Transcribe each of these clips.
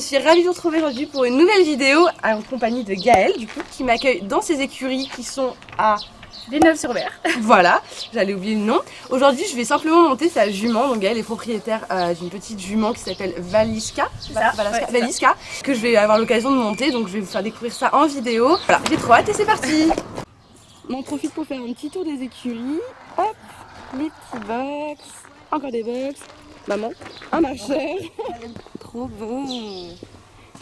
suis ravie de vous retrouver aujourd'hui pour une nouvelle vidéo en compagnie de Gaëlle, du coup, qui m'accueille dans ses écuries qui sont à Villeneuve-sur-Mer. Voilà, j'allais oublier le nom. Aujourd'hui, je vais simplement monter sa jument. Donc Gaëlle est propriétaire d'une petite jument qui s'appelle Valiska, Valiska, que je vais avoir l'occasion de monter. Donc je vais vous faire découvrir ça en vidéo. Voilà, j'ai trop hâte et c'est parti. On en profite pour faire un petit tour des écuries. Hop, les petits box, encore des box. Maman, un marcheur. Trop beau.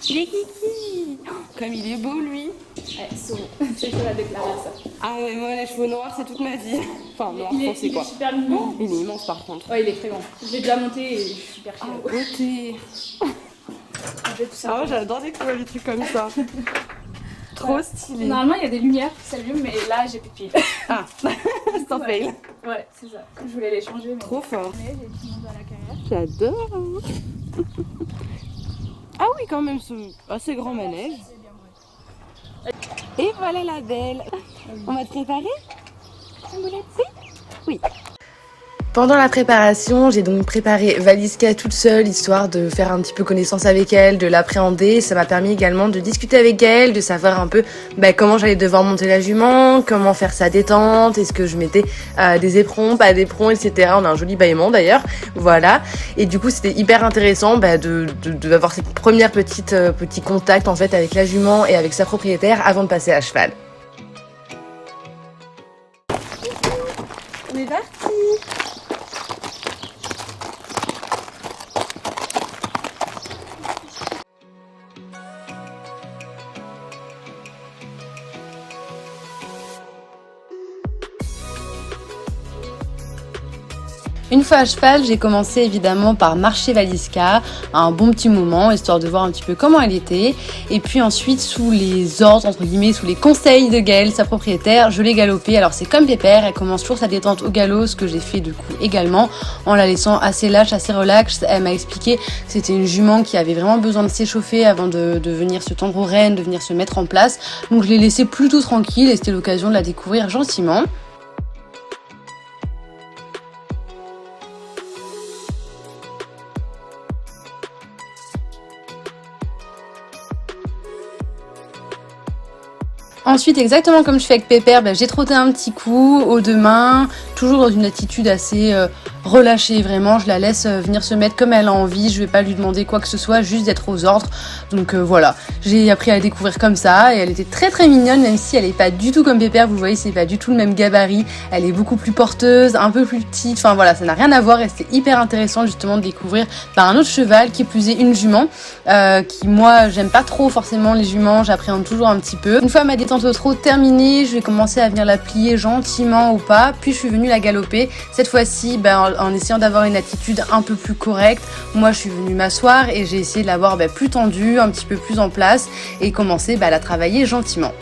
Il est kiki. Comme il est beau lui. Ouais, c'est chaud à déclarer ça. Ah ouais, moi les cheveux noirs c'est toute ma vie. Enfin noir foncé quoi. Il est super mignon. Il est immense par contre. Ouais, il est très grand. Je l'ai déjà monté et je suis super fière. Ah, beauté. Ah, j'adore découvrir des trucs comme ça. Trop stylé. Normalement il y a des lumières qui s'allument mais là j'ai plus de piles. Ah, c'est un fail. Ouais, c'est ça. Je voulais les changer mais... Trop fort. Mais j'ai tout le monde à la carrière. J'adore. Ah oui quand même ce assez grand manège. Et voilà la belle. On va te préparer? Oui. Pendant la préparation, j'ai donc préparé Valiska toute seule, histoire de faire un petit peu connaissance avec elle, de l'appréhender. Ça m'a permis également de discuter avec elle, de savoir un peu comment j'allais devoir monter la jument, comment faire sa détente, est-ce que je mettais des éperons, pas d'éperons, etc. On a un joli bâillement d'ailleurs, voilà. Et du coup, c'était hyper intéressant d'avoir cette première petit contact en fait avec la jument et avec sa propriétaire avant de passer à cheval. On est parti. Une fois à cheval, j'ai commencé évidemment par marcher Valiska un bon petit moment, histoire de voir un petit peu comment elle était. Et puis ensuite, sous les ordres, entre guillemets, sous les conseils de Gaëlle, sa propriétaire, je l'ai galopée. Alors c'est comme Pépère, elle commence toujours sa détente au galop, ce que j'ai fait du coup également, en la laissant assez lâche, assez relax. Elle m'a expliqué que c'était une jument qui avait vraiment besoin de s'échauffer avant de venir se tendre aux rênes, de venir se mettre en place. Donc je l'ai laissée plutôt tranquille et c'était l'occasion de la découvrir gentiment. Ensuite, exactement comme je fais avec Pépère, j'ai trotté un petit coup aux deux mains, toujours dans une attitude assez relâchée, vraiment. Je la laisse venir se mettre comme elle a envie, je vais pas lui demander quoi que ce soit, juste d'être aux ordres. Donc voilà, j'ai appris à la découvrir comme ça et elle était très très mignonne, même si elle est pas du tout comme Pépère, vous voyez, c'est pas du tout le même gabarit. Elle est beaucoup plus porteuse, un peu plus petite, enfin voilà, ça n'a rien à voir et c'était hyper intéressant justement de découvrir un autre cheval, qui plus est une jument, qui moi j'aime pas trop forcément les juments, j'appréhende toujours un petit peu. Une fois ma détente au trot terminée, je vais commencer à venir la plier gentiment au pas, puis je suis venue la galoper, cette fois-ci en essayant d'avoir une attitude un peu plus correcte. Moi je suis venue m'asseoir et j'ai essayé de l'avoir plus tendue, un petit peu plus en place et commencer à la travailler gentiment.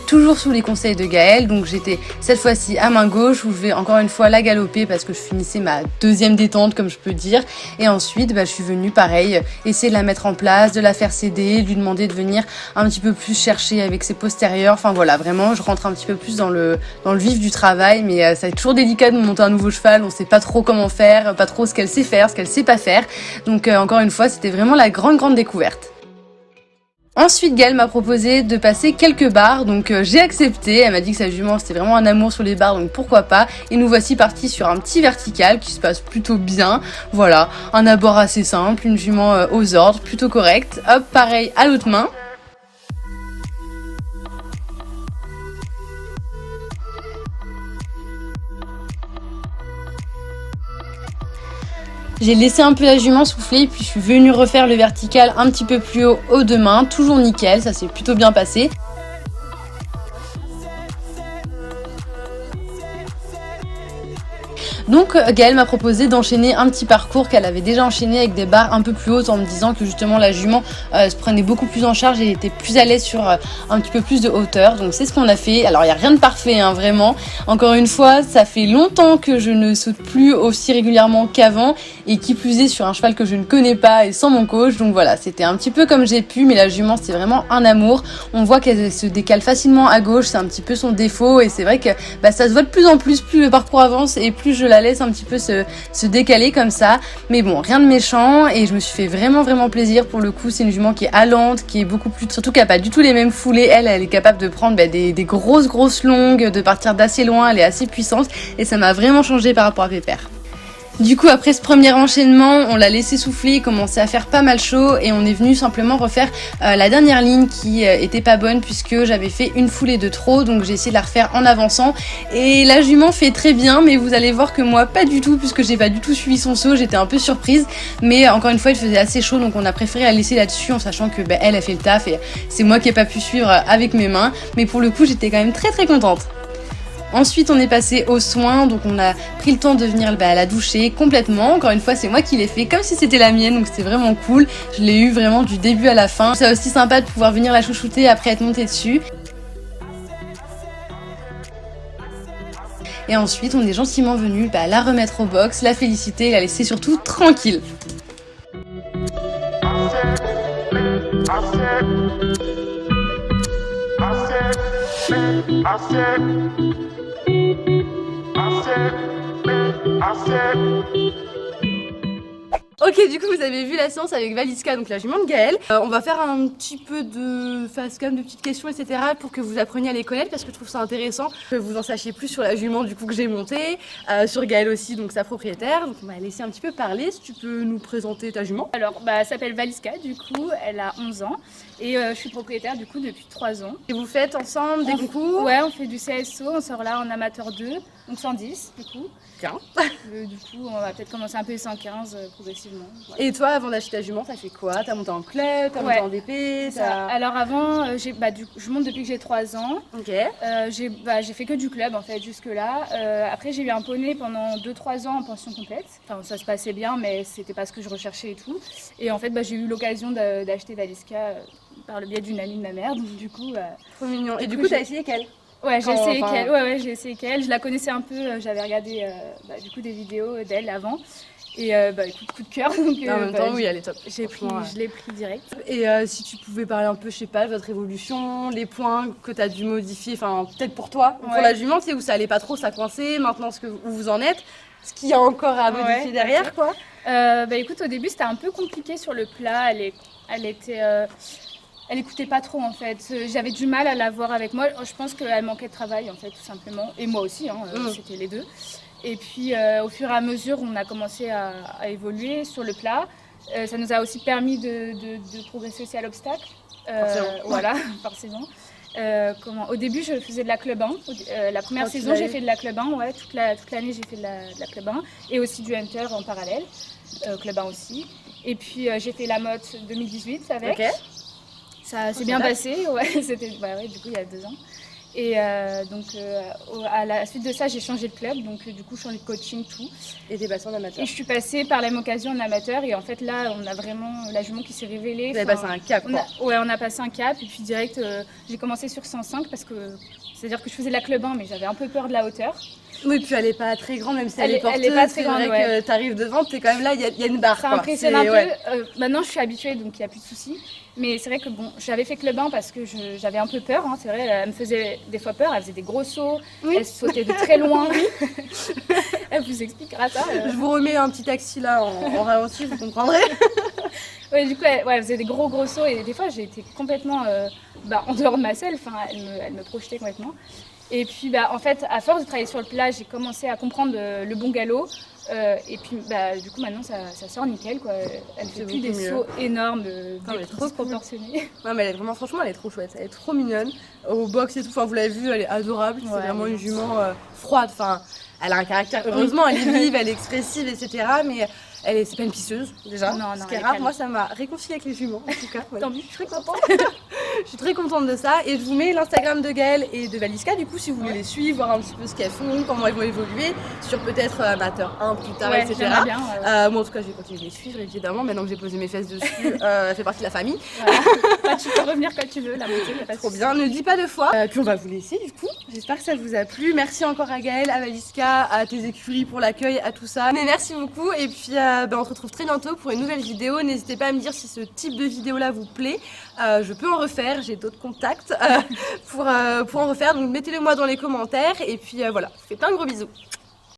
Toujours sous les conseils de Gaëlle, donc j'étais cette fois-ci à main gauche où je vais encore une fois la galoper parce que je finissais ma deuxième détente comme je peux dire, et ensuite je suis venue pareil essayer de la mettre en place, de la faire céder, lui demander de venir un petit peu plus chercher avec ses postérieurs, enfin voilà, vraiment je rentre un petit peu plus dans le vif du travail, mais ça va être toujours délicat de monter un nouveau cheval, on sait pas trop comment faire, pas trop ce qu'elle sait faire, ce qu'elle sait pas faire, donc encore une fois c'était vraiment la grande découverte. Ensuite, Gaëlle m'a proposé de passer quelques barres, donc j'ai accepté. Elle m'a dit que sa jument c'était vraiment un amour sur les barres, donc pourquoi pas. Et nous voici partis sur un petit vertical qui se passe plutôt bien. Voilà, un abord assez simple, une jument aux ordres, plutôt correcte. Hop, pareil à l'autre main. J'ai laissé un peu la jument souffler, puis je suis venue refaire le vertical un petit peu plus haut aux deux mains, toujours nickel, ça s'est plutôt bien passé. Donc Gaëlle m'a proposé d'enchaîner un petit parcours qu'elle avait déjà enchaîné avec des barres un peu plus hautes en me disant que justement la jument se prenait beaucoup plus en charge et était plus à l'aise sur un petit peu plus de hauteur. Donc c'est ce qu'on a fait. Alors il n'y a rien de parfait vraiment. Encore une fois, ça fait longtemps que je ne saute plus aussi régulièrement qu'avant et qui plus est sur un cheval que je ne connais pas et sans mon coach. Donc voilà, c'était un petit peu comme j'ai pu, mais la jument c'est vraiment un amour. On voit qu'elle se décale facilement à gauche, c'est un petit peu son défaut et c'est vrai que ça se voit de plus en plus le parcours avance et plus je la laisse un petit peu se décaler comme ça. Mais bon, rien de méchant et je me suis fait vraiment plaisir. Pour le coup, c'est une jument qui est allante, qui est beaucoup plus, surtout qu'elle n'a pas du tout les mêmes foulées. Elle est capable de prendre des grosses longues, de partir d'assez loin, elle est assez puissante et ça m'a vraiment changé par rapport à Pépère. Du coup, après ce premier enchaînement, on l'a laissé souffler, il commençait à faire pas mal chaud et on est venu simplement refaire la dernière ligne qui était pas bonne puisque j'avais fait une foulée de trop, donc j'ai essayé de la refaire en avançant et la jument fait très bien, mais vous allez voir que moi pas du tout puisque j'ai pas du tout suivi son saut, j'étais un peu surprise, mais encore une fois il faisait assez chaud donc on a préféré la laisser là-dessus en sachant que elle a fait le taf et c'est moi qui ai pas pu suivre avec mes mains, mais pour le coup j'étais quand même très contente. Ensuite, on est passé aux soins, donc on a pris le temps de venir la doucher complètement. Encore une fois, c'est moi qui l'ai fait comme si c'était la mienne, donc c'était vraiment cool. Je l'ai eu vraiment du début à la fin. C'est aussi sympa de pouvoir venir la chouchouter après être montée dessus. Et ensuite, on est gentiment venu la remettre au box, la féliciter et la laisser surtout tranquille. Ok, du coup vous avez vu la séance avec Valiska, donc la jument de Gaëlle. On va faire un petit peu de face cam, de petites questions, etc. pour que vous appreniez à les connaître parce que je trouve ça intéressant que vous en sachiez plus sur la jument du coup que j'ai montée, sur Gaëlle aussi, donc sa propriétaire. Donc on va laisser un petit peu parler. Si tu peux nous présenter ta jument. Alors, elle s'appelle Valiska, du coup, elle a 11 ans et je suis propriétaire du coup depuis 3 ans. Et vous faites ensemble des concours? Ouais, on fait du CSO, on sort là en amateur 2, donc 110 du coup. Bien. Du coup, on va peut-être commencer un peu les 115 progressivement. Ouais. Et toi, avant d'acheter ta jument, t'as fait quoi? T'as monté en club, t'as monté en DP? Alors avant, je monte depuis que j'ai 3 ans. Ok. J'ai fait que du club en fait jusque-là. Après, j'ai eu un poney pendant 2-3 ans en pension complète. Enfin, ça se passait bien, mais c'était pas ce que je recherchais et tout. Et en fait, j'ai eu l'occasion d'acheter Valiska par le biais d'une amie de ma mère. Donc du coup, trop mignon. Et du coup, t'as essayé qu'elle? Ouais, j'ai essayé qu'elle. Ouais, j'ai essayé qu'elle. Je la connaissais un peu. J'avais regardé du coup des vidéos d'elle avant. Et écoute, coup de cœur. Donc, en même temps, oui, elle est top. Je l'ai pris direct. Et si tu pouvais parler un peu, je sais pas, de votre évolution, les points que tu as dû modifier, enfin peut-être pour toi, pour la jument, tu sais, où ça allait pas trop, ça coinçait, maintenant où vous en êtes, ce qu'il y a encore à modifier derrière, quoi. Écoute, au début, c'était un peu compliqué sur le plat. Elle écoutait pas trop en fait. J'avais du mal à la voir avec moi. Je pense qu'elle manquait de travail en fait, tout simplement. Et moi aussi, c'était les deux. Et puis au fur et à mesure, on a commencé à évoluer sur le plat. Ça nous a aussi permis de progresser aussi à l'obstacle. Voilà, forcément. Au début, je faisais de la club 1. La première saison, j'ai fait de la club 1. Ouais, toute l'année, j'ai fait de la club 1. Et aussi du hunter en parallèle. Club 1 aussi. Et puis j'ai fait la motte 2018 avec. Okay. Ça s'est bien passé, c'était du coup il y a 2 ans. Et à la suite de ça, j'ai changé de club, donc du coup changé de coaching, tout. Et t'es passée en amateur. Et je suis passée par la même occasion en amateur et en fait là, on a vraiment la jument qui s'est révélée. Vous avez passé un cap, quoi. On a passé un cap et puis direct, j'ai commencé sur 105 parce que c'est-à-dire que je faisais de la club 1 mais j'avais un peu peur de la hauteur. Oui, puis elle est pas très grande, même si elle est porteuse. Elle est pas très grande, c'est vrai que t'arrives devant, t'es quand même là, il y a une barre. Ça impressionne un peu. Maintenant, je suis habituée, donc il n'y a plus de soucis. Mais c'est vrai que bon, j'avais fait club 1 parce que j'avais un peu peur. C'est vrai, elle me faisait des fois peur. Elle faisait des gros sauts. Oui. Elle sautait de très loin. Elle vous expliquera ça. Je vous remets un petit taxi là en ralenti, vous comprendrez. Ouais, du coup, elle faisait des gros sauts et des fois, j'ai été complètement en dehors de ma selle. Enfin, elle me projetait complètement. Et puis, en fait, à force de travailler sur le plat, j'ai commencé à comprendre le bon galop. Et puis, du coup, maintenant, ça sort nickel, quoi. Elle fait plus des sauts énormes, trop proportionnés. Non, mais franchement, elle est trop chouette. Elle est trop mignonne. Au box et tout, enfin, vous l'avez vu, elle est adorable. C'est vraiment une jument froide. Enfin, elle a un caractère. Heureusement, elle est vive, elle est expressive, etc. Mais c'est pas une pisseuse, déjà. Non, ce qui est rare. Moi, ça m'a réconciliée avec les juments, en tout cas. Tant mieux, je suis très contente. Je suis très contente de ça. Et je vous mets l'Instagram de Gaëlle et de Valiska, du coup, si vous voulez les suivre, voir un petit peu ce qu'elles font, comment elles vont évoluer, sur peut-être amateur 1 plus tard, etc. Bien, moi, en tout cas, je vais continuer de les suivre, évidemment. Maintenant que j'ai posé mes fesses dessus, elle fait partie de la famille. Tu peux revenir quand tu veux, la montée, pas trop bien, ne dis pas 2 fois. Puis on va vous laisser, du coup. J'espère que ça vous a plu. Merci encore à Gaëlle, à Valiska, à tes écuries pour l'accueil, à tout ça. Mais merci beaucoup. Et puis, on se retrouve très bientôt pour une nouvelle vidéo. N'hésitez pas à me dire si ce type de vidéo-là vous plaît. Je peux en refaire, j'ai d'autres contacts pour en refaire. Donc mettez-le moi dans les commentaires. Et puis voilà, je vous fais plein de gros bisous.